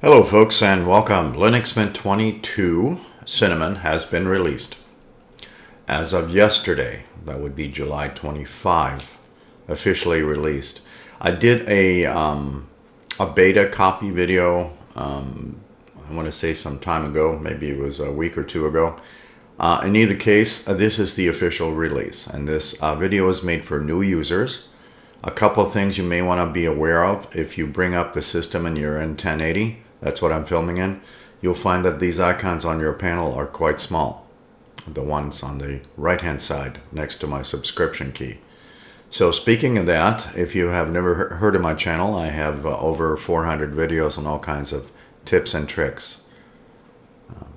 Hello folks and welcome. Linux Mint 22 Cinnamon has been released. As of yesterday, that would be July 25, officially released. I did a beta copy video, I want to say some time ago, maybe it was a week or two ago. In either case, this is the official release, and this video is made for new users. A couple of things you may want to be aware of if you bring up the system and you're in 1080. That's what I'm filming in. You'll find that these icons on your panel are quite small. The ones on the right hand side next to my subscription key. So speaking of that, if you have never heard of my channel, I have over 400 videos on all kinds of tips and tricks.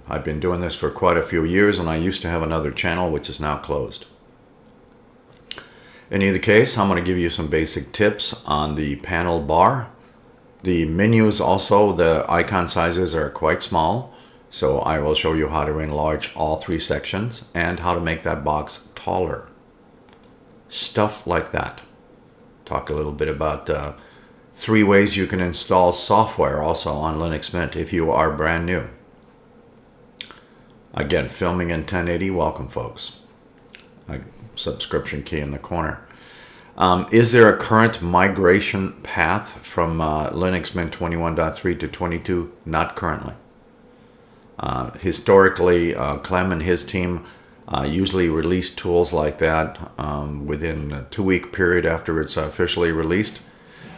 I've been doing this for quite a few years, and I used to have another channel which is now closed. In either case, I'm going to give you some basic tips on the panel bar. The menus also, the icon sizes are quite small, so I will show you how to enlarge all three sections and how to make that box taller. Stuff like that. Talk a little bit about 3 ways you can install software also on Linux Mint if you are brand new. Again, filming in 1080, welcome folks. Subscription key in the corner. Is there a current migration path from Linux Mint 21.3 to 22? Not currently. Historically, Clem and his team usually release tools like that within a 2-week period after it's officially released.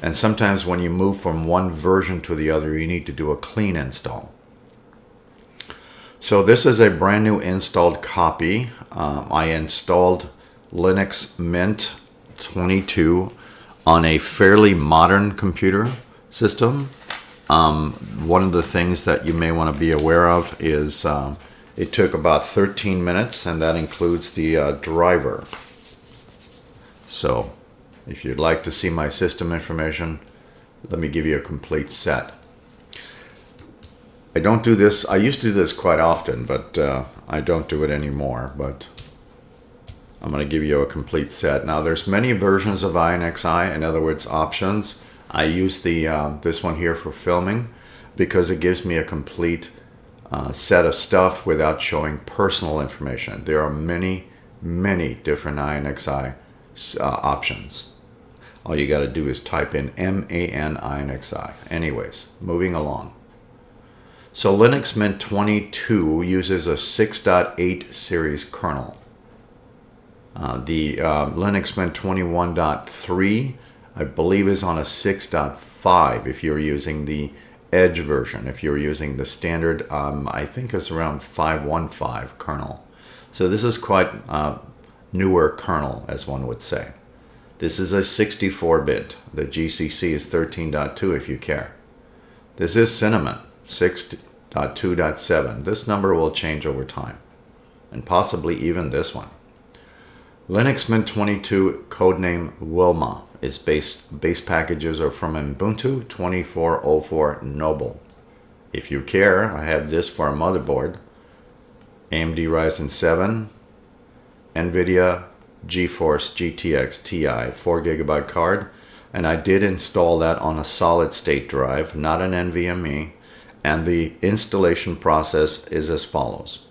And sometimes when you move from one version to the other, you need to do a clean install. So this is a brand new installed copy. I installed Linux Mint 22 on a fairly modern computer system. One of the things that you may want to be aware of is it took about 13 minutes, and that includes the driver. So if you'd like to see my system information, let me give you a complete set. I don't do this. I used to do this quite often, but I don't do it anymore. But I'm going to give you a complete set. Now, there's many versions of INXI, in other words, options. I use the this one here for filming because it gives me a complete set of stuff without showing personal information. There are many, many different INXI options. All you got to do is type in MAN INXI. Anyways, moving along. So Linux Mint 22 uses a 6.8 series kernel. The Linux Mint 21.3, I believe, is on a 6.5 if you're using the Edge version. If you're using the standard, I think it's around 5.15 kernel. So this is quite newer kernel, as one would say. This is a 64-bit. The GCC is 13.2 if you care. This is Cinnamon 6.2.7. This number will change over time, and possibly even this one. Linux Mint 22, codename Wilma, is base packages are from Ubuntu 24.04 Noble. If you care, I have this for a motherboard. AMD Ryzen 7, NVIDIA GeForce GTX Ti 4GB card, and I did install that on a solid state drive, not an NVMe, and the installation process is as follows.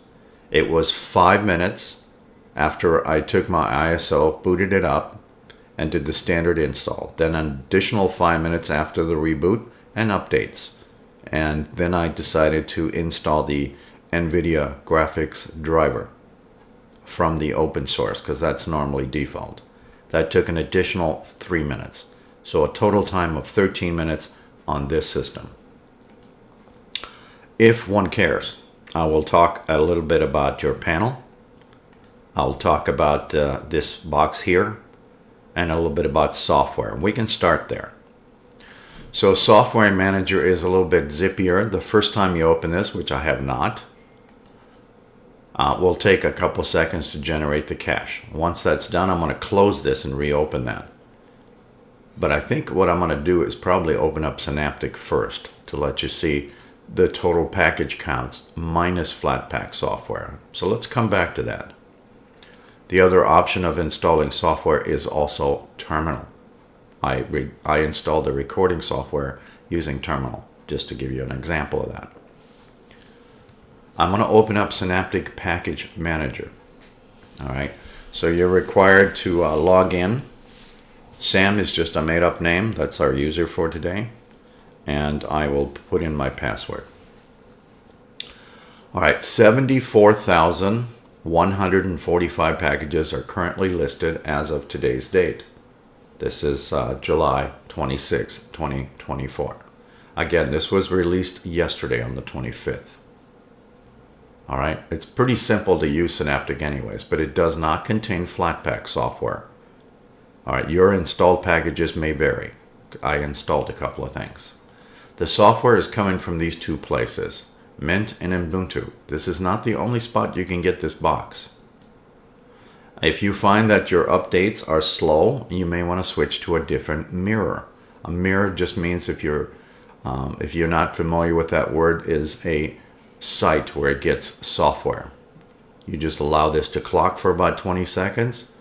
It was 5 minutes after I took my ISO, booted it up, and did the standard install. Then an additional 5 minutes after the reboot and updates. And then I decided to install the NVIDIA graphics driver from the open source, because that's normally default. That took an additional 3 minutes. So a total time of 13 minutes on this system. If one cares, I will talk a little bit about your panel. I'll talk about this box here and a little bit about software. We can start there. So Software Manager is a little bit zippier. The first time you open this, which I have not, will take a couple seconds to generate the cache. Once that's done, I'm going to close this and reopen that. But I think what I'm going to do is probably open up Synaptic first to let you see the total package counts minus Flatpak software. So let's come back to that. The other option of installing software is also Terminal. I installed the recording software using Terminal. just to give you an example of that. I'm going to open up Synaptic Package Manager. All right, so you're required to log in. Sam is just a made-up name. That's our user for today. And I will put in my password. All right, 74,145 packages are currently listed as of today's date. This is July 26, 2024. Again, this was released yesterday on the 25th. All right, it's pretty simple to use Synaptic anyways, but it does not contain Flatpak software. All right, your installed packages may vary. I installed a couple of things. The software is coming from these two places, Mint and Ubuntu. This is not the only spot you can get this box. If you find that your updates are slow, you may want to switch to a different mirror. A mirror just means, if you're not familiar with that word, is a site where it gets software. You just allow this to clock for about 20 seconds.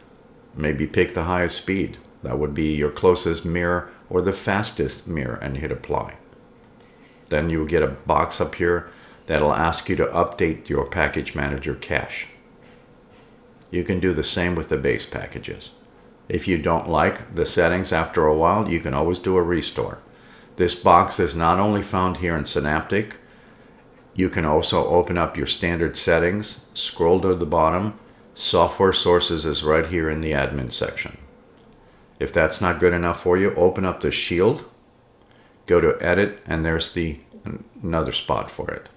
Maybe pick the highest speed. That would be your closest mirror or the fastest mirror, and hit apply. Then you will get a box up here that'll ask you to update your package manager cache. You can do the same with the base packages. If you don't like the settings after a while, you can always do a restore. This box is not only found here in Synaptic. You can also open up your standard settings, scroll to the bottom. Software sources is right here in the admin section. If that's not good enough for you, open up the Shield, go to edit, and there's another spot for it.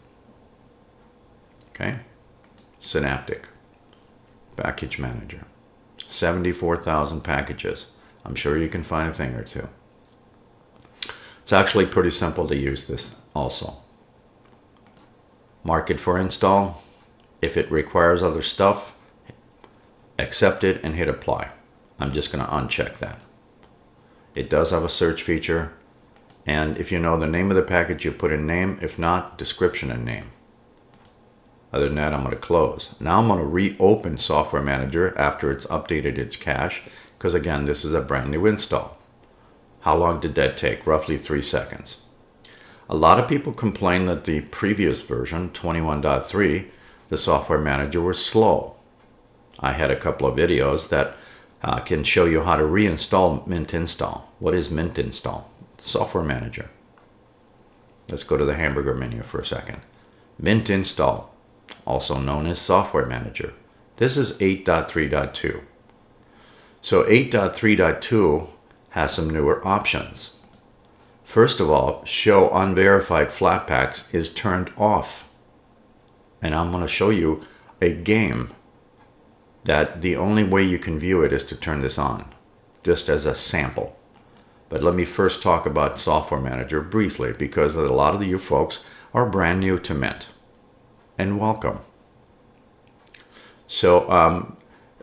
Okay, Synaptic Package Manager, 74,000 packages. I'm sure you can find a thing or two. It's actually pretty simple to use this also. Mark it for install. If it requires other stuff, accept it and hit apply. I'm just going to uncheck that. It does have a search feature, and if you know the name of the package, you put in name. If not, description and name. Other than that, I'm going to close. Now I'm going to reopen Software Manager after it's updated its cache, because again, this is a brand new install. How long did that take? Roughly 3 seconds. A lot of people complain that the previous version, 21.3, the Software Manager was slow. I had a couple of videos that can show you how to reinstall Mint Install. What is Mint Install? Software Manager. Let's go to the hamburger menu for a second. Mint Install, also known as Software Manager. This is 8.3.2. So 8.3.2 has some newer options. First of all, show unverified Flatpaks is turned off. And I'm going to show you a game that the only way you can view it is to turn this on, just as a sample. But let me first talk about Software Manager briefly, because a lot of you folks are brand new to Mint. And welcome. So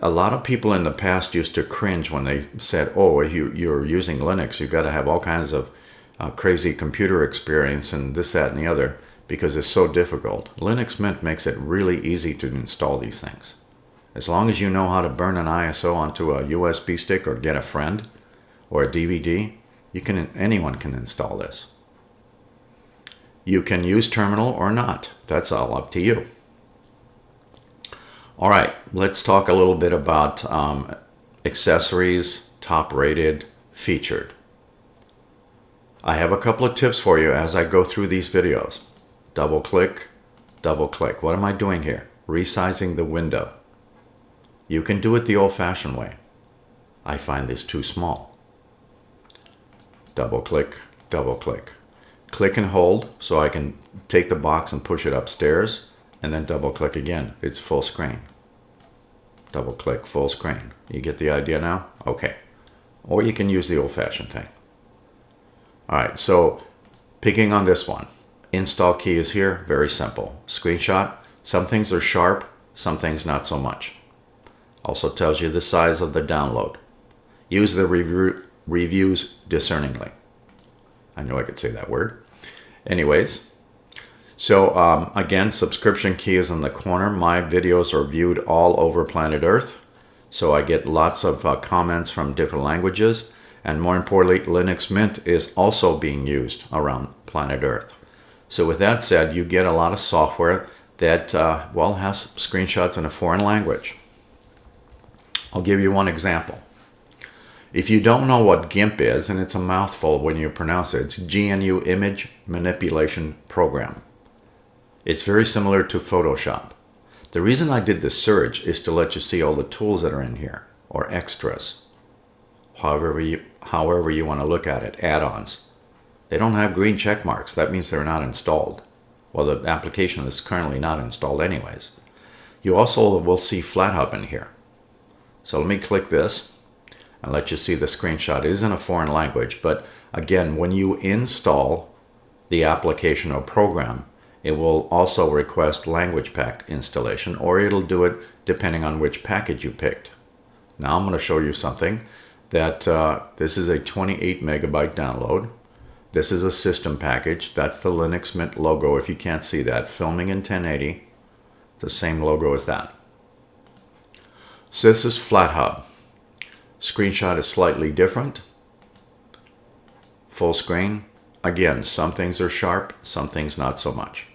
a lot of people in the past used to cringe when they said, oh, if you're using Linux, you've got to have all kinds of crazy computer experience and this, that, and the other, because it's so difficult. Linux Mint makes it really easy to install these things. As long as you know how to burn an ISO onto a USB stick or get a friend or a DVD, anyone can install this. You can use terminal or not. That's all up to you. All right, let's talk a little bit about accessories, top rated, featured. I have a couple of tips for you as I go through these videos. Double click, double click. What am I doing here? Resizing the window. You can do it the old-fashioned way. I find this too small. Double click, double click. Click and hold so I can take the box and push it upstairs, and then double click again. It's full screen. Double click, full screen. You get the idea now? Okay. Or you can use the old-fashioned thing. All right, so picking on this one. Install key is here, very simple. Screenshot. Some things are sharp, some things not so much. Also tells you the size of the download. Use the reviews discerningly. I knew I could say that word. Anyways, so again, subscription key is in the corner. My videos are viewed all over planet Earth, so I get lots of comments from different languages. And more importantly, Linux Mint is also being used around planet Earth. So with that said, you get a lot of software that, well, has screenshots in a foreign language. I'll give you one example. If you don't know what GIMP is, and it's a mouthful when you pronounce it, it's GNU Image Manipulation Program. It's very similar to Photoshop. The reason I did the search is to let you see all the tools that are in here, or extras. However you want to look at it, add-ons. They don't have green check marks. That means they're not installed. Well, the application is currently not installed anyways. You also will see FlatHub in here. So let me click this and let you see the screenshot. It is in a foreign language, but again, when you install the application or program, it will also request language pack installation, or it'll do it depending on which package you picked. Now I'm going to show you something that this is a 28 megabyte download. This is a system package. That's the Linux Mint logo. If you can't see that, filming in 1080. It's the same logo as that. So this is FlatHub. Screenshot is slightly different. Full screen. Again, some things are sharp, some things not so much.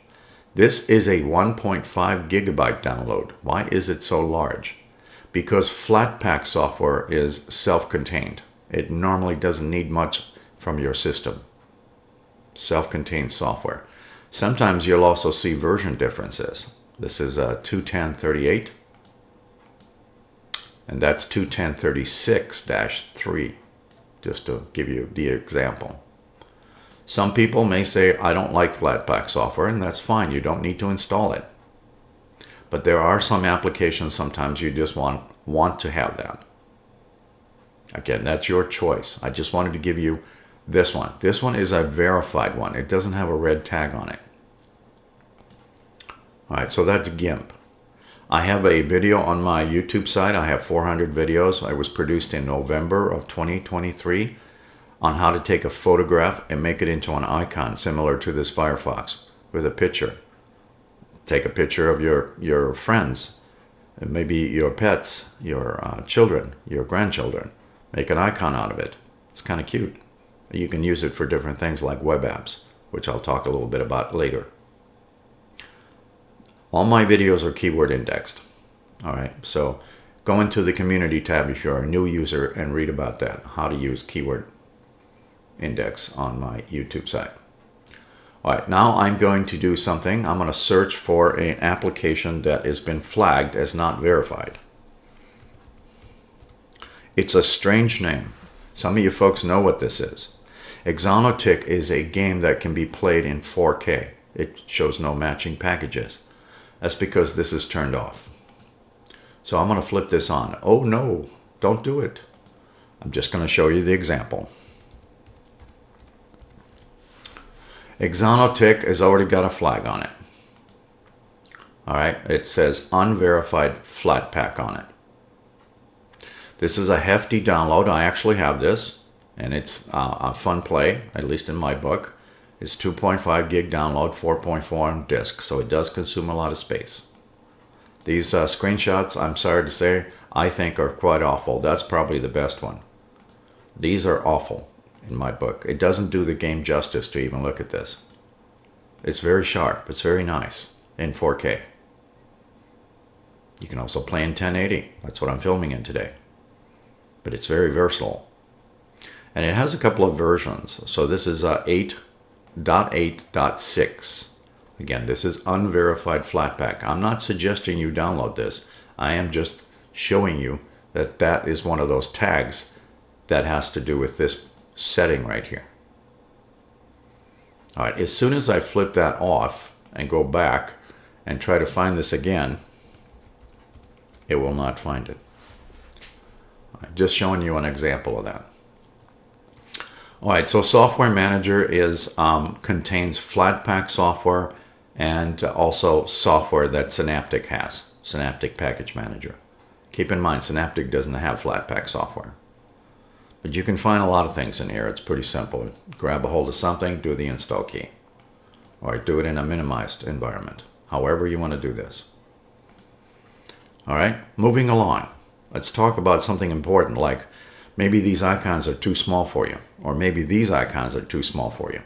This is a 1.5 gigabyte download. Why is it so large? Because Flatpak software is self-contained. It normally doesn't need much from your system. Self-contained software. Sometimes you'll also see version differences. This is a 21038, and that's 21036-3, just to give you the example. Some people may say, I don't like Flatpak software, and that's fine. You don't need to install it. But there are some applications sometimes you just want to have that. Again, that's your choice. I just wanted to give you this one. This one is a verified one. It doesn't have a red tag on it. All right, so that's GIMP. I have a video on my YouTube site. I have 400 videos. I was produced in November of 2023 on how to take a photograph and make it into an icon similar to this Firefox with a picture. Take a picture of your friends, maybe your pets, your children, your grandchildren. Make an icon out of it. It's kind of cute. You can use it for different things like web apps, which I'll talk a little bit about later. All my videos are keyword indexed. All right, so go into the community tab if you're a new user and read about that, how to use keyword index on my YouTube site. All right, now I'm going to do something. I'm going to search for an application that has been flagged as not verified. It's a strange name. Some of you folks know what this is. Exonotic is a game that can be played in 4K. It shows no matching packages. That's because this is turned off. So I'm going to flip this on. Oh no, don't do it. I'm just going to show you the example. Exonotic has already got a flag on it. All right, it says unverified Flatpak on it. This is a hefty download. I actually have this, and it's a fun play, at least in my book. It's 2.5 gig download, 4.4 on disk, so it does consume a lot of space. These screenshots, I'm sorry to say, I think are quite awful. That's probably the best one. These are awful in my book. It doesn't do the game justice to even look at this. It's very sharp. It's very nice in 4K. You can also play in 1080. That's what I'm filming in today. But it's very versatile. And it has a couple of versions. So this is 8.8.6. Again, this is unverified Flatpak. I'm not suggesting you download this. I am just showing you that that is one of those tags that has to do with this setting right here. All right, as soon as I flip that off and go back and try to find this again, it will not find it. I'm just showing you an example of that. All right, so Software Manager is contains Flatpak software and also software that Synaptic has, Synaptic Package Manager. Keep in mind, Synaptic doesn't have Flatpak software. But you can find a lot of things in here. It's pretty simple. Grab a hold of something, do the install key. Or do it in a minimized environment. However you want to do this. All right, moving along. Let's talk about something important, like maybe these icons are too small for you, or maybe these icons are too small for you.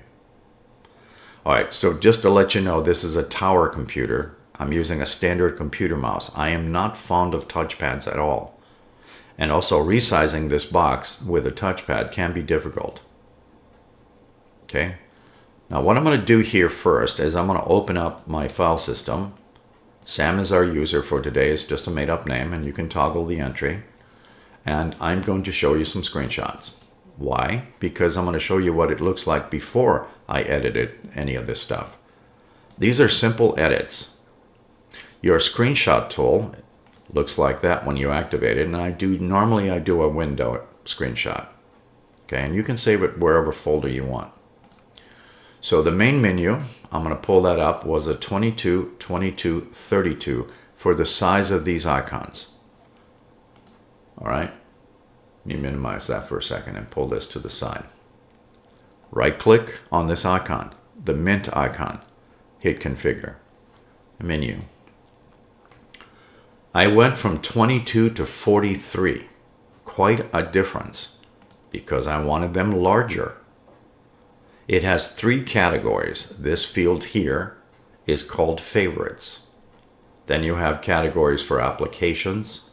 All right, so just to let you know, this is a tower computer. I'm using a standard computer mouse. I am not fond of touchpads at all. And also resizing this box with a touchpad can be difficult. Okay, now what I'm going to do here first is I'm going to open up my file system. Sam is our user for today. It's just a made-up name, and you can toggle the entry. And I'm going to show you some screenshots. Why? Because I'm going to show you what it looks like before I edited any of this stuff. These are simple edits. Your screenshot tool looks like that when you activate it, and normally I do a window screenshot. Okay, and you can save it wherever folder you want. So the main menu, I'm going to pull that up, was a 22, 22, 32 for the size of these icons. All right, let me minimize that for a second and pull this to the side. Right click on this icon, the mint icon, hit configure, menu. I went from 22 to 43, quite a difference, because I wanted them larger. It has 3 categories. This field here is called favorites. Then you have categories for applications.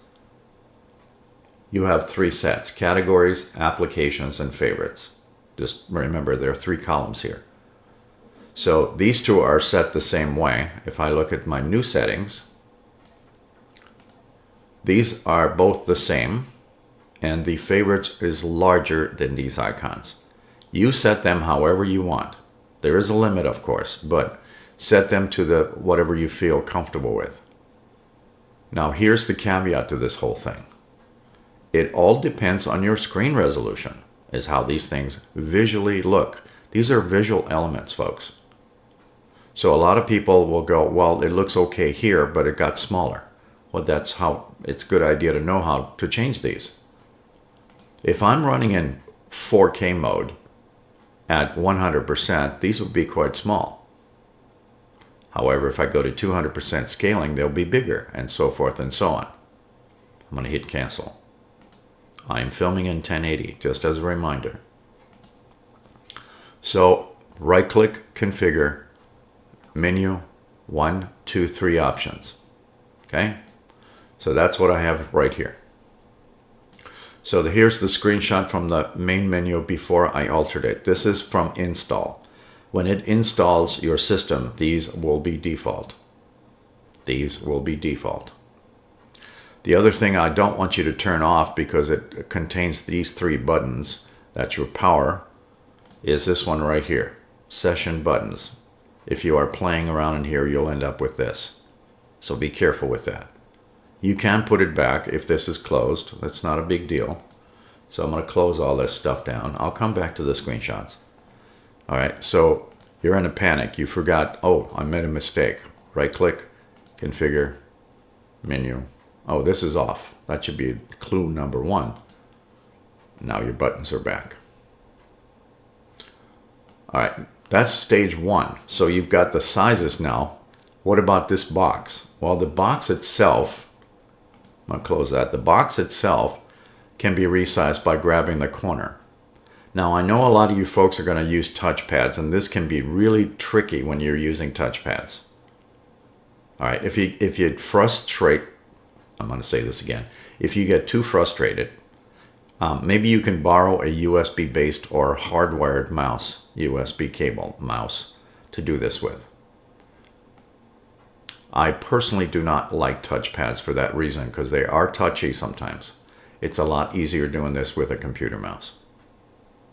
You have 3 sets, categories, applications, and favorites. Just remember there are 3 columns here. So these 2 are set the same way. If I look at my new settings, these are both the same, and the favorites is larger than these icons. You set them however you want. There is a limit, of course, but set them to the whatever you feel comfortable with. Now here's the caveat to this whole thing. It all depends on your screen resolution, is how these things visually look. These are visual elements, folks. So a lot of people will go, well, it looks okay here, but it got smaller. Well, that's how it's a good idea to know how to change these. If I'm running in 4K mode at 100%, these would be quite small. However, if I go to 200% scaling, they'll be bigger, and so forth and so on. I'm going to hit cancel. I'm filming in 1080, just as a reminder. So right click, configure, menu, 1, 2, 3 options. Okay? So that's what I have right here. So here's the screenshot from the main menu before I altered it. This is from install. When it installs your system, these will be default. These will be default. The other thing I don't want you to turn off, because it contains these 3 buttons, that's your power, is this one right here, session buttons. If you are playing around in here, you'll end up with this. So be careful with that. You can put it back if this is closed. That's not a big deal. So I'm going to close all this stuff down. I'll come back to the screenshots. All right, so you're in a panic. You forgot, oh, I made a mistake. Right click, configure, menu. Oh, this is off. That should be clue number 1. Now your buttons are back. All right, that's stage 1. So you've got the sizes now. What about this box? Well, the box itself, I'm going to close that. The box itself can be resized by grabbing the corner. Now, I know a lot of you folks are going to use touchpads, and this can be really tricky when you're using touchpads. All right, if you frustrate, I'm going to say this again. If you get too frustrated, maybe you can borrow a USB-based or hardwired mouse, USB cable mouse, to do this with. I personally do not like touchpads for that reason, because they are touchy sometimes. It's a lot easier doing this with a computer mouse.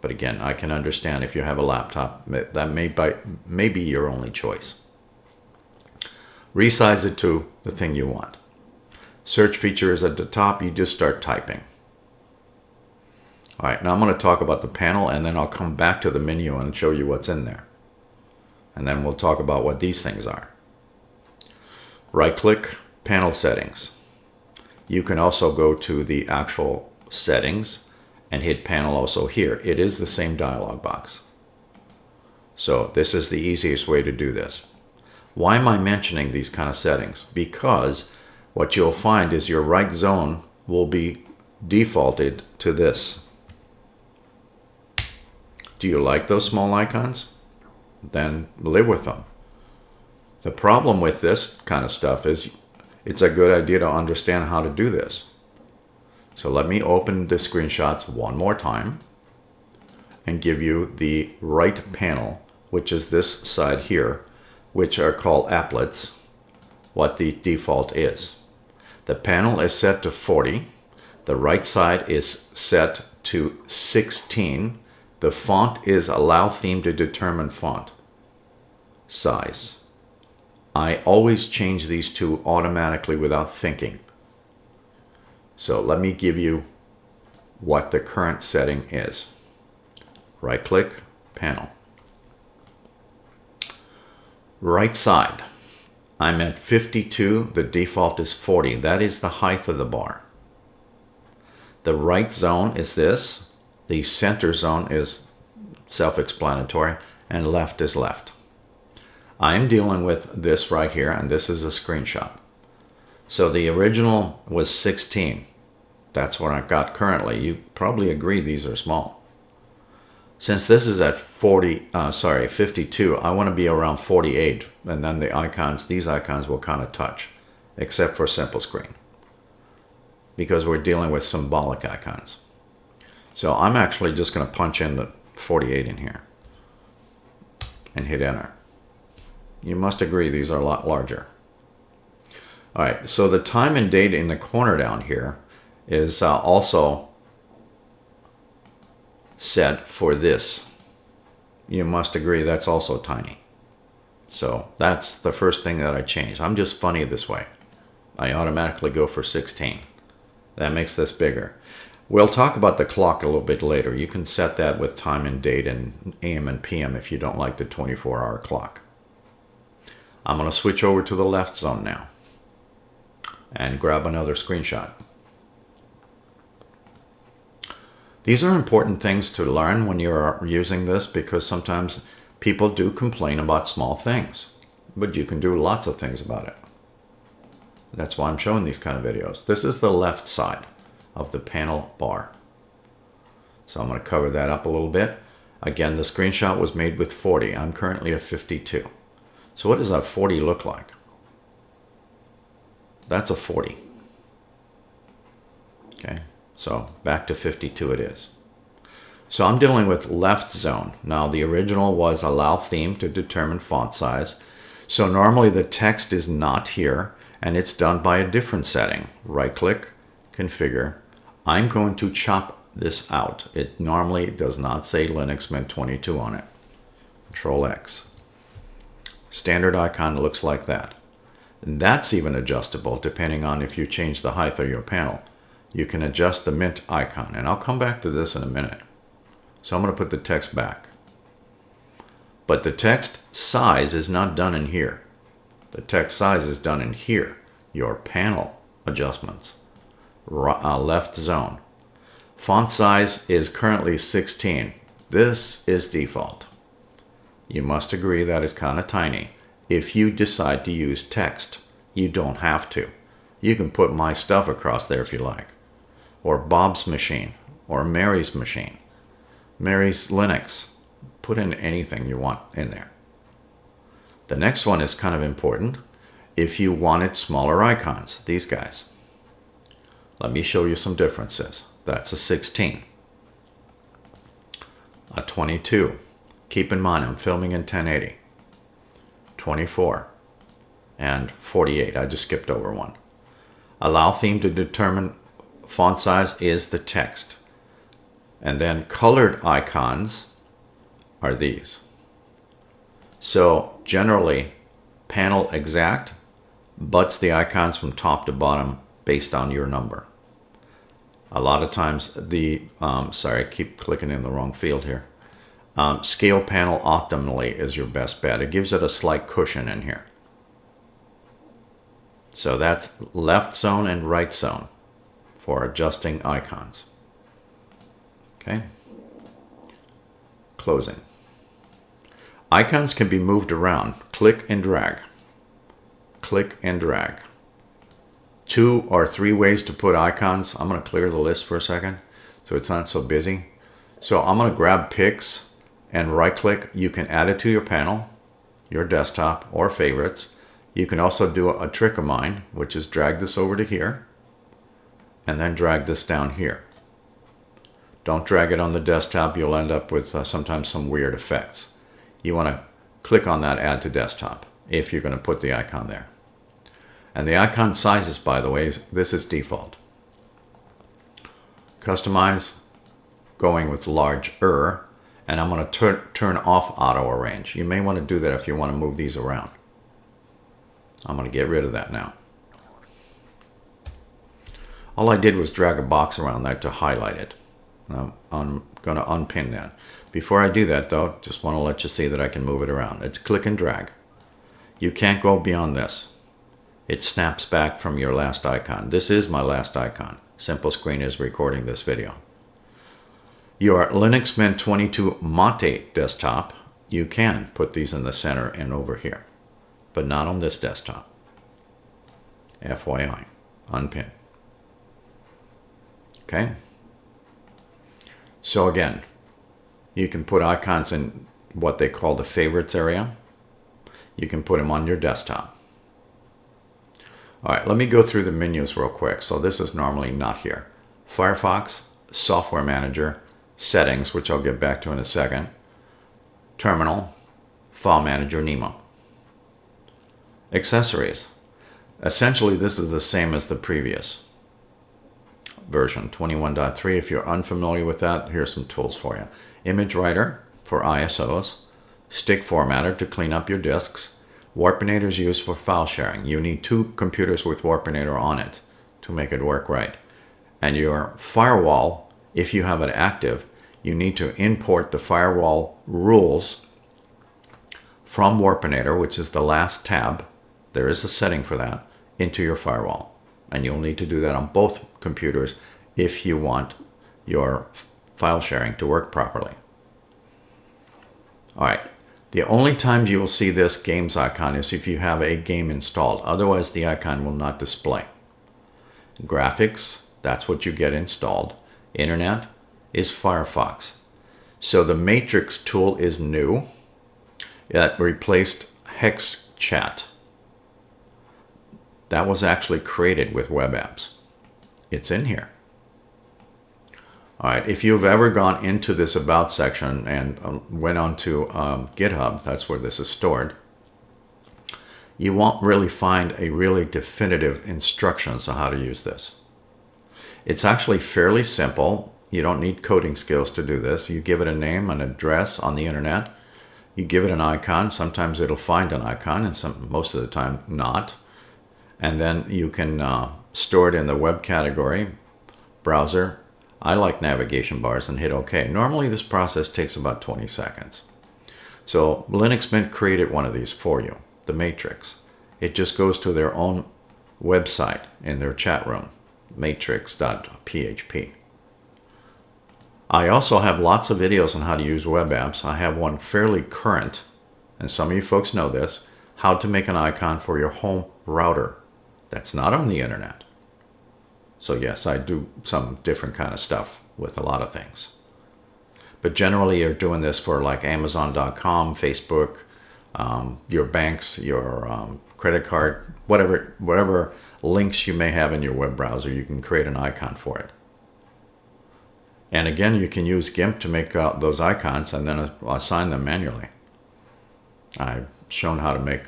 But again, I can understand if you have a laptop, that may be your only choice. Resize it to the thing you want. Search feature is at the top. You just start typing. All right, now I'm going to talk about the panel, and then I'll come back to the menu and show you what's in there. And then we'll talk about what these things are. Right-click, panel settings. You can also go to the actual settings and hit panel also here. It is the same dialog box. So this is the easiest way to do this. Why am I mentioning these kind of settings? Because what you'll find is your right zone will be defaulted to this. Do you like those small icons? then live with them. The problem with this kind of stuff is it's a good idea to understand how to do this. So let me open the screenshots one more time and give you the right panel, which is this side here, which are called applets, what the default is. The panel is set to 40. The right side is set to 16. The font is allow theme to determine font size. I always change these two automatically without thinking. So let me give you what the current setting is. Right click, panel. Right side, I'm at 52, the default is 40. That is the height of the bar. The right zone is this. The center zone is self-explanatory, and left is left. I'm dealing with this right here, and this is a screenshot. So the original was 16. That's what I've got currently. You probably agree these are small. Since this is at 52, I want to be around 48, and then the icons, these icons will kind of touch, except for simple screen, because we're dealing with symbolic icons. So I'm actually just going to punch in the 48 in here and hit enter. You must agree these are a lot larger. All right, so the time and date in the corner down here is also set for this. You must agree that's also tiny. So that's the first thing that I changed. I'm just funny this way. I automatically go for 16. That makes this bigger. We'll talk about the clock a little bit later. You can set that with time and date and AM and PM if you don't like the 24-hour clock. I'm going to switch over to the left zone now and grab another screenshot. These are important things to learn when you're using this, because sometimes people do complain about small things, but you can do lots of things about it. That's why I'm showing these kind of videos. This is the left side of the panel bar. So I'm going to cover that up a little bit. Again, the screenshot was made with 40. I'm currently at 52. So what does that 40 look like? That's a 40. Okay, so back to 52 it is. So I'm dealing with left zone. Now the original was allow theme to determine font size. So normally the text is not here, and it's done by a different setting. Right click, configure. I'm going to chop this out. It normally does not say Linux Mint 22 on it. Control X. Standard icon looks like that. And that's even adjustable depending on if you change the height of your panel. You can adjust the Mint icon, and I'll come back to this in a minute. So I'm going to put the text back. But the text size is not done in here. The text size is done in here. Your panel adjustments. Left zone. Font size is currently 16. This is default. You must agree that is kind of tiny. If you decide to use text, you don't have to. You can put my stuff across there if you like. Or Bob's machine. Or Mary's machine. Mary's Linux. Put in anything you want in there. The next one is kind of important. If you wanted smaller icons, these guys. Let me show you some differences. That's a 16. A 22. Keep in mind, I'm filming in 1080. 24. And 48. I just skipped over one. Allow theme to determine font size is the text. And then colored icons are these. So generally, panel exact butts the icons from top to bottom based on your number. A lot of times the, sorry, I keep clicking in the wrong field here. Scale panel optimally is your best bet. It gives it a slight cushion in here. So that's left zone and right zone for adjusting icons. Okay. Closing. Icons can be moved around. Click and drag. Click and drag. 2 or 3 ways to put icons. I'm going to clear the list for a second so it's not so busy. So I'm going to grab pics and right click. You can add it to your panel, your desktop, or favorites. You can also do a trick of mine, which is drag this over to here and then drag this down here. Don't drag it on the desktop. You'll end up with sometimes some weird effects. You want to click on that add to desktop if you're going to put the icon there. And the icon sizes, by the way, this is default. Customize, going with larger, and I'm going to turn off auto arrange. You may want to do that if you want to move these around. I'm going to get rid of that now. All I did was drag a box around that to highlight it. I'm going to unpin that. Before I do that though, just want to let you see that I can move it around. It's click and drag. You can't go beyond this. It snaps back from your last icon. This is my last icon. Simple Screen is recording this video. Your Linux Mint 22 Mate desktop, you can put these in the center and over here, but not on this desktop. FYI, unpin. Okay. So again, you can put icons in what they call the favorites area. You can put them on your desktop. All right, let me go through the menus real quick. So this is normally not here. Firefox, Software Manager, Settings, which I'll get back to in a second, Terminal, File Manager, Nemo. Accessories. Essentially, this is the same as the previous version, 21.3. If you're unfamiliar with that, here's some tools for you. Image Writer for ISOs, Stick Formatter to clean up your disks, Warpinator is used for file sharing. You need 2 computers with Warpinator on it to make it work right. And your firewall, if you have it active, you need to import the firewall rules from Warpinator, which is the last tab. There is a setting for that, into your firewall. And you'll need to do that on both computers if you want your file sharing to work properly. All right. The only times you will see this games icon is if you have a game installed. Otherwise, the icon will not display. Graphics, that's what you get installed. Internet is Firefox. So the Matrix tool is new. It replaced Hex Chat. That was actually created with web apps. It's in here. All right, if you've ever gone into this About section and went on to GitHub, that's where this is stored, you won't really find a really definitive instructions on how to use this. It's actually fairly simple. You don't need coding skills to do this. You give it a name, an address on the internet. You give it an icon. Sometimes it'll find an icon, and most of the time not. And then you can store it in the web category, browser. I like navigation bars, and hit OK. Normally this process takes about 20 seconds. So Linux Mint created one of these for you, the Matrix. It just goes to their own website in their chat room, matrix.php. I also have lots of videos on how to use web apps. I have one fairly current, and some of you folks know this, how to make an icon for your home router that's not on the internet. So yes, I do some different kind of stuff with a lot of things. But generally you're doing this for like Amazon.com, Facebook, your banks, your credit card, whatever links you may have in your web browser, you can create an icon for it. And again, you can use GIMP to make those icons and then assign them manually. I've shown how to make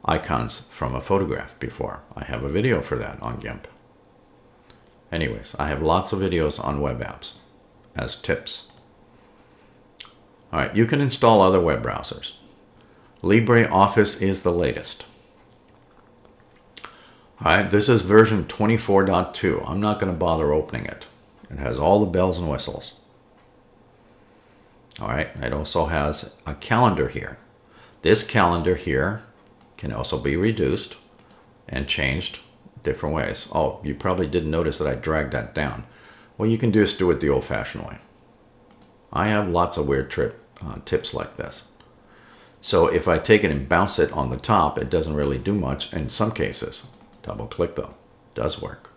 icons from a photograph before. I have a video for that on GIMP. Anyways, I have lots of videos on web apps as tips. All right, you can install other web browsers. LibreOffice is the latest. All right, this is version 24.2. I'm not going to bother opening it. It has all the bells and whistles. All right, it also has a calendar here. This calendar here can also be reduced and changed different ways. Oh, you probably didn't notice that I dragged that down. Well, you can just do it the old-fashioned way. I have lots of weird tips like this. So if I take it and bounce it on the top, it doesn't really do much in some cases. Double click though, does work.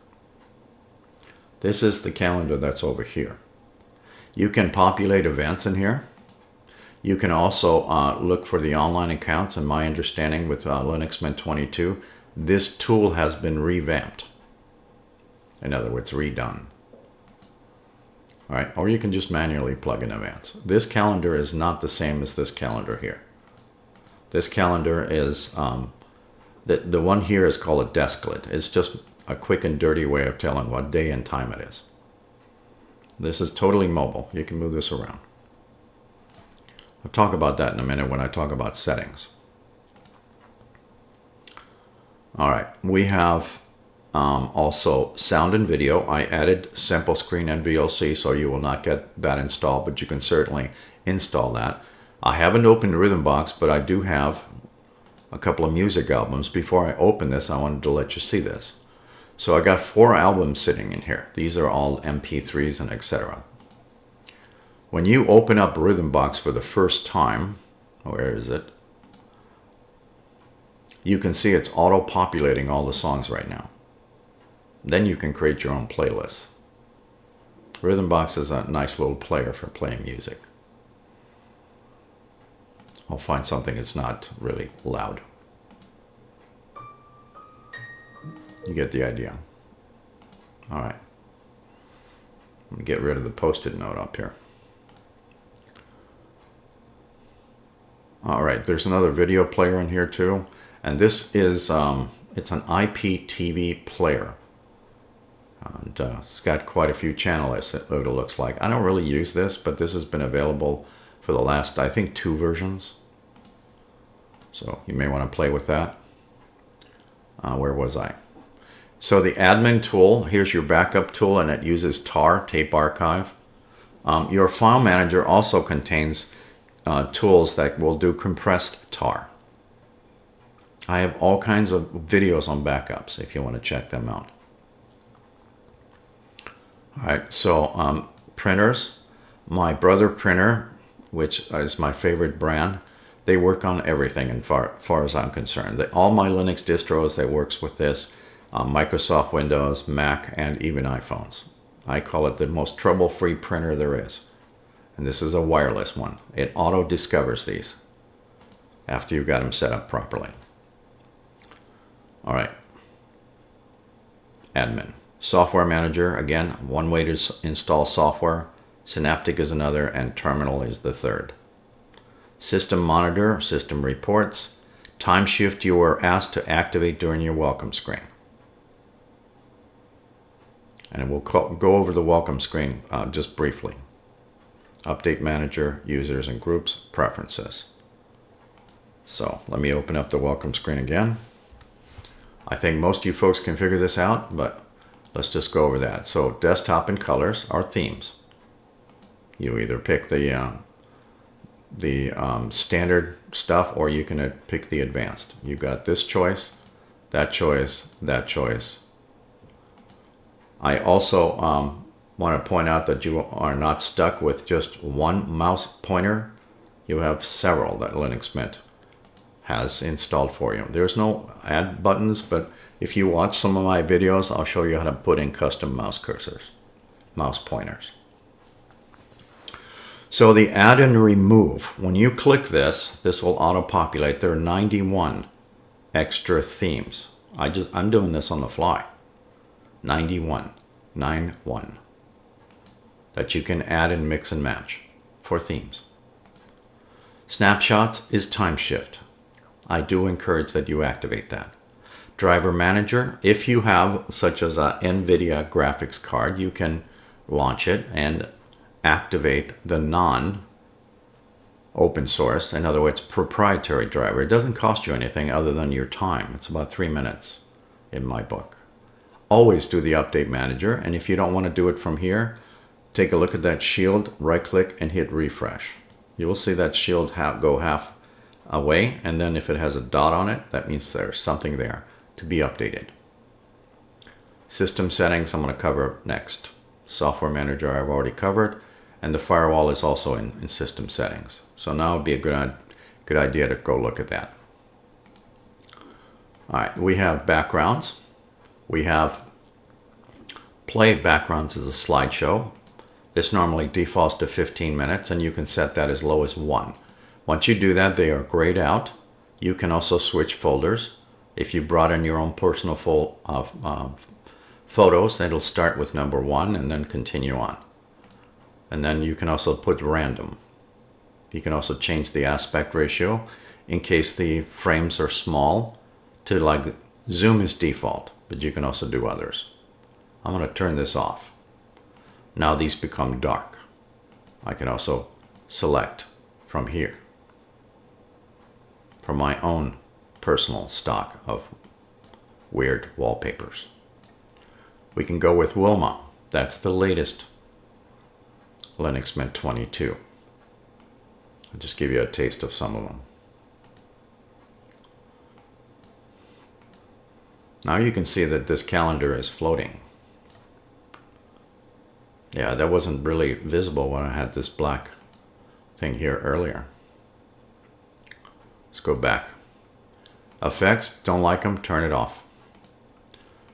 This is the calendar that's over here. You can populate events in here. You can also look for the online accounts. And my understanding with Linux Mint 22, this tool has been revamped. In other words, redone. All right, or you can just manually plug in Advance. This calendar is not the same as this calendar here. This calendar is, the one here is called a desklet. It's just a quick and dirty way of telling what day and time it is. This is totally mobile. You can move this around. I'll talk about that in a minute when I talk about settings. All right, we have also sound and video. I added Simple Screen and VLC, so you will not get that installed, but you can certainly install that. I haven't opened Rhythmbox, but I do have a couple of music albums. Before I open this, I wanted to let you see this. So I got 4 albums sitting in here. These are all MP3s and etc. When you open up Rhythmbox for the first time, where is it? You can see it's auto-populating all the songs right now. Then you can create your own playlists. Rhythmbox is a nice little player for playing music. I'll find something that's not really loud. You get the idea. All right. Let me get rid of the post-it note up here. All right, there's another video player in here too. And this is, it's an IPTV player. And it's got quite a few channels, it looks like. I don't really use this, but this has been available for the last, I think, 2 versions. So you may want to play with that. Where was I? So the admin tool, here's your backup tool, and it uses TAR, Tape Archive. Your file manager also contains tools that will do compressed TAR. I have all kinds of videos on backups if you want to check them out. All right, so printers. My Brother printer, which is my favorite brand, they work on everything as far as I'm concerned. All my Linux distros that works with this, Microsoft Windows, Mac, and even iPhones. I call it the most trouble-free printer there is. And this is a wireless one. It auto-discovers these after you've got them set up properly. All right. Admin. Software Manager, again, one way to install software. Synaptic is another, and Terminal is the third. System Monitor, System Reports. Time Shift you were asked to activate during your welcome screen. And we'll go over the welcome screen just briefly. Update Manager, Users and Groups, Preferences. So let me open up the welcome screen again. I think most of you folks can figure this out, but let's just go over that. So desktop and colors are themes. You either pick the standard stuff, or you can pick the advanced. You got this choice, that choice, that choice. I also want to point out that you are not stuck with just one mouse pointer. You have several that Linux Mint has installed for you. There's no add buttons, but if you watch some of my videos, I'll show you how to put in custom mouse cursors, mouse pointers. So the add and remove, when you click this, this will auto-populate. There are 91 extra themes. I'm doing this on the fly. 91 that you can add and mix and match for themes. Snapshots is time shift. I do encourage that you activate that. Driver Manager, if you have such as a NVIDIA graphics card, you can launch it and activate the non-open source, in other words, proprietary driver. It doesn't cost you anything other than your time. It's about 3 minutes in my book. Always do the Update Manager, and if you don't want to do it from here, take a look at that shield, right-click, and hit refresh. You will see that shield go half away, and then if it has a dot on it, that means there's something there to be updated. System settings, I'm going to cover next. Software Manager, I've already covered, and the firewall is also in system settings. So now would be a good idea to go look at that. All right, we have backgrounds. We have play backgrounds as a slideshow. This normally defaults to 15 minutes, and you can set that as low as 1. Once you do that, they are grayed out. You can also switch folders. If you brought in your own personal photos, it'll start with number 1 and then continue on. And then you can also put random. You can also change the aspect ratio in case the frames are small to like zoom is default, but you can also do others. I'm going to turn this off. Now these become dark. I can also select from here, from my own personal stock of weird wallpapers. We can go with Wilma. That's the latest Linux Mint 22. I'll just give you a taste of some of them. Now you can see that this calendar is floating. Yeah, that wasn't really visible when I had this black thing here earlier. Let's go back. Effects, don't like them, turn it off.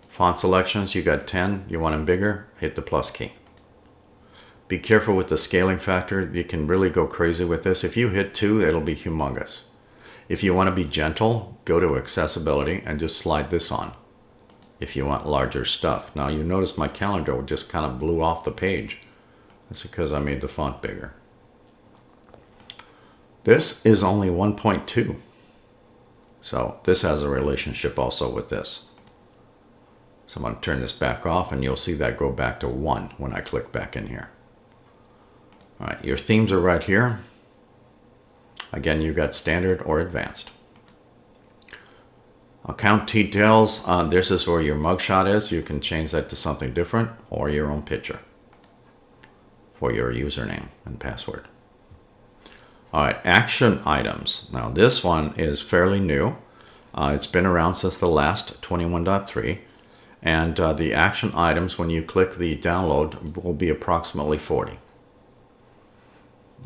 Font selections, you got 10, you want them bigger, hit the plus key. Be careful with the scaling factor. You can really go crazy with this. If you hit 2, it'll be humongous. If you want to be gentle, go to accessibility and just slide this on if you want larger stuff. Now you notice my calendar just kind of blew off the page. That's because I made the font bigger. This is only 1.2. So this has a relationship also with this. So I'm going to turn this back off and you'll see that go back to 1 when I click back in here. All right, your themes are right here. Again, you got standard or advanced. Account details, this is where your mugshot is. You can change that to something different or your own picture for your username and password. All right, action items. Now this one is fairly new. It's been around since the last 21.3. And the action items, when you click the download, will be approximately 40.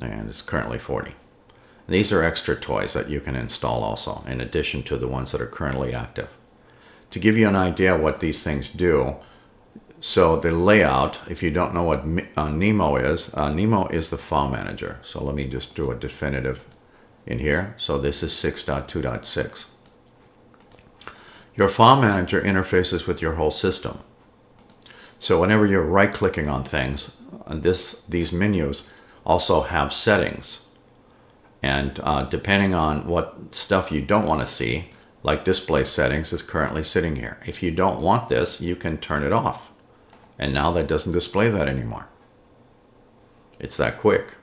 And it's currently 40. And these are extra toys that you can install also, in addition to the ones that are currently active. To give you an idea what these things do, so the layout, if you don't know what Nemo is the file manager. So let me just do a definitive in here. So this is 6.2.6. Your file manager interfaces with your whole system. So whenever you're right-clicking on things, these menus also have settings. And depending on what stuff you don't want to see, like display settings is currently sitting here. If you don't want this, you can turn it off. And now that doesn't display that anymore. It's that quick.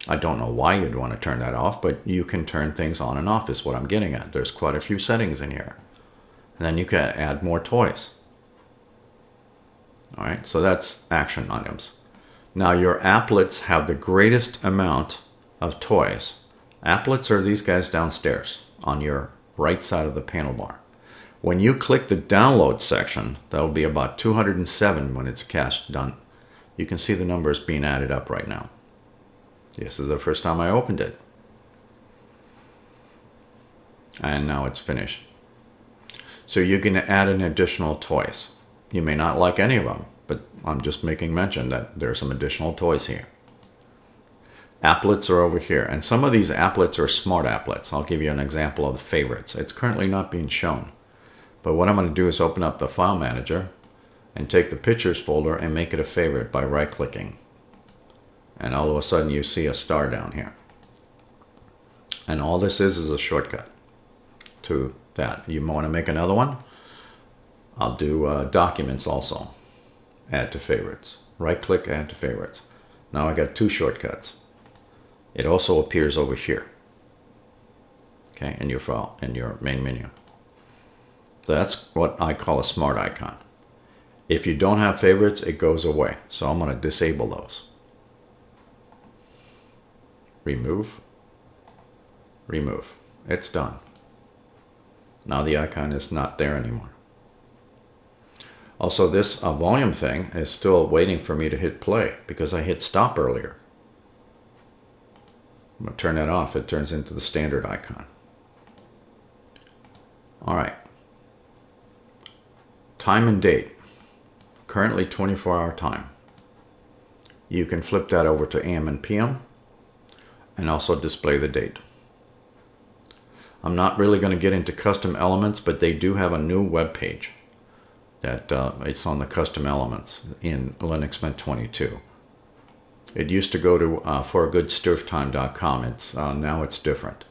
I don't know why you'd want to turn that off, but you can turn things on and off is what I'm getting at. There's quite a few settings in here. And then you can add more toys. All right, so that's action items. Now your applets have the greatest amount of toys. Applets are these guys downstairs on your right side of the panel bar. When you click the download section, that'll be about 207 when it's cached done. You can see the numbers being added up right now. This is the first time I opened it. And now it's finished. So you can add an additional toys. You may not like any of them, but I'm just making mention that there are some additional toys here. Applets are over here, and some of these applets are smart applets. I'll give you an example of the favorites. It's currently not being shown, but what I'm going to do is open up the file manager and take the pictures folder and make it a favorite by right-clicking. And all of a sudden you see a star down here. And all this is a shortcut to that. You want to make another one? I'll do documents also. Add to favorites. Right-click, add to favorites. Now I got two shortcuts. It also appears over here, okay, in your file, in your main menu. So that's what I call a smart icon. If you don't have favorites, it goes away. So I'm going to disable those. Remove. Remove. It's done. Now the icon is not there anymore. Also, this volume thing is still waiting for me to hit play because I hit stop earlier. I'm going to turn that off. It turns into the standard icon. All right. Time and date. Currently 24-hour time. You can flip that over to AM and PM. and also display the date. I'm not really going to get into custom elements, but they do have a new web page that it's on the custom elements in Linux Mint 22. It used to go to foragoodsturftime.com. Now it's different.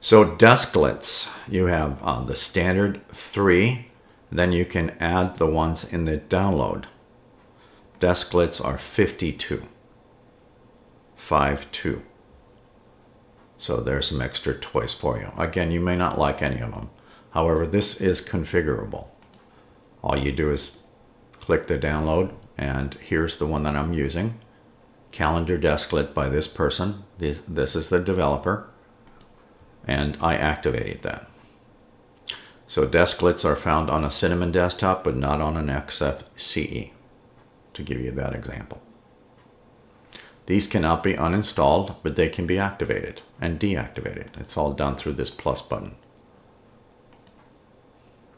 So desklets, you have the standard 3, then you can add the ones in the download. Desklets are 52. 52. So there's some extra toys for you. Again, you may not like any of them. However, this is configurable. All you do is click the download, and here's the one that I'm using. Calendar Desklet by this person. This is the developer. And I activated that. So desklets are found on a Cinnamon desktop, but not on an XFCE, to give you that example. These cannot be uninstalled, but they can be activated and deactivated. It's all done through this plus button.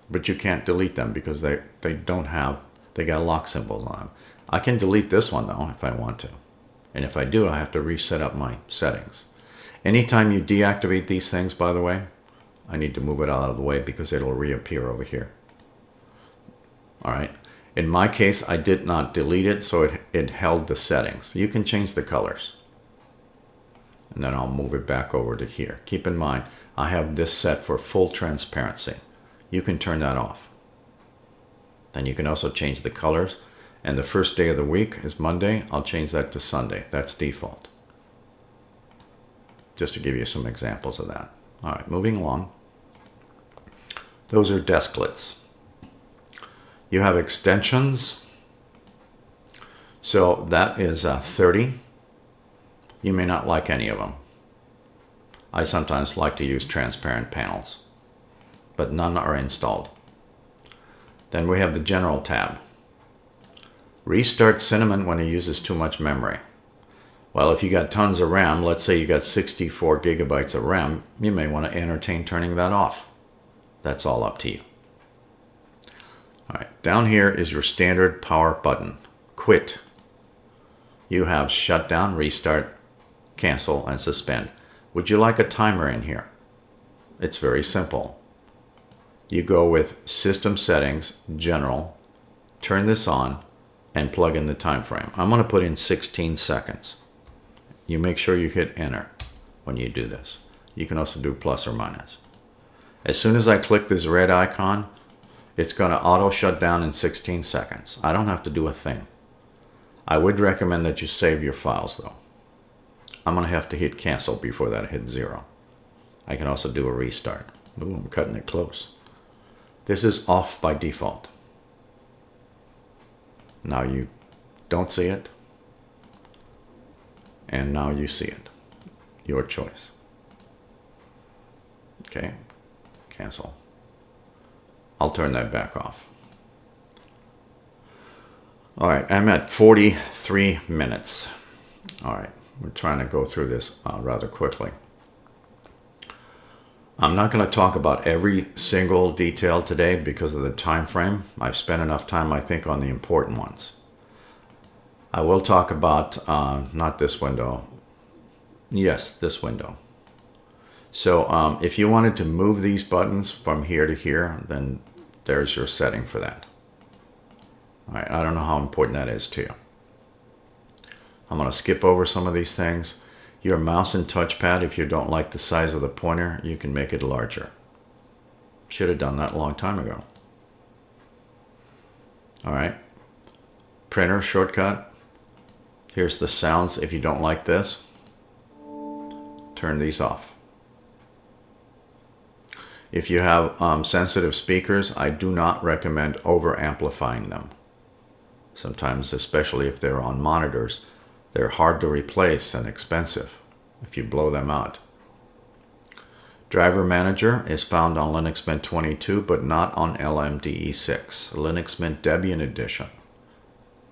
But you can't delete them because they got lock symbols on them. I can delete this one though if I want to. And if I do, I have to reset up my settings. Anytime you deactivate these things, by the way, I need to move it out of the way because it'll reappear over here. All right. In my case, I did not delete it, so it held the settings. You can change the colors. And then I'll move it back over to here. Keep in mind, I have this set for full transparency. You can turn that off. Then you can also change the colors. And the first day of the week is Monday. I'll change that to Sunday. That's default. Just to give you some examples of that. All right, moving along. Those are desklets. You have extensions. So that is 30. You may not like any of them. I sometimes like to use transparent panels, but none are installed. Then we have the General tab. Restart Cinnamon when it uses too much memory. Well, if you got tons of RAM, let's say you got 64 gigabytes of RAM, you may want to entertain turning that off. That's all up to you. All right, down here is your standard power button. Quit. You have shutdown, restart, cancel, and suspend. Would you like a timer in here? It's very simple. You go with System Settings, General, turn this on, and plug in the time frame. I'm going to put in 16 seconds. You make sure you hit enter when you do this. You can also do plus or minus. As soon as I click this red icon, it's going to auto shut down in 16 seconds. I don't have to do a thing. I would recommend that you save your files though. I'm going to have to hit cancel before that hits 0. I can also do a restart. Ooh, I'm cutting it close. This is off by default. Now you don't see it. And now you see it. Your choice. Okay. Cancel. I'll turn that back off. All right, I'm at 43 minutes. All right, we're trying to go through this rather quickly. I'm not going to talk about every single detail today because of the time frame. I've spent enough time, I think, on the important ones. I will talk about, not this window. Yes, this window. So if you wanted to move these buttons from here to here, then there's your setting for that. All right, I don't know how important that is to you. I'm going to skip over some of these things. Your mouse and touchpad, if you don't like the size of the pointer, you can make it larger. Should have done that a long time ago. All right. Printer shortcut. Here's the sounds. If you don't like this, turn these off. If you have sensitive speakers, I do not recommend over-amplifying them. Sometimes, especially if they're on monitors, they're hard to replace and expensive if you blow them out. Driver Manager is found on Linux Mint 22, but not on LMDE6. Linux Mint Debian Edition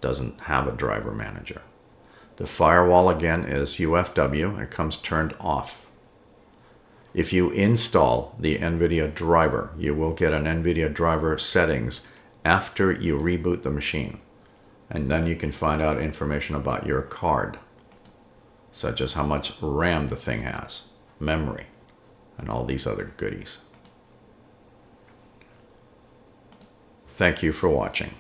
doesn't have a Driver Manager. The firewall, again, is UFW. It comes turned off. If you install the NVIDIA driver, you will get an NVIDIA driver settings after you reboot the machine. And then you can find out information about your card. such as how much RAM the thing has, memory, and all these other goodies. Thank you for watching.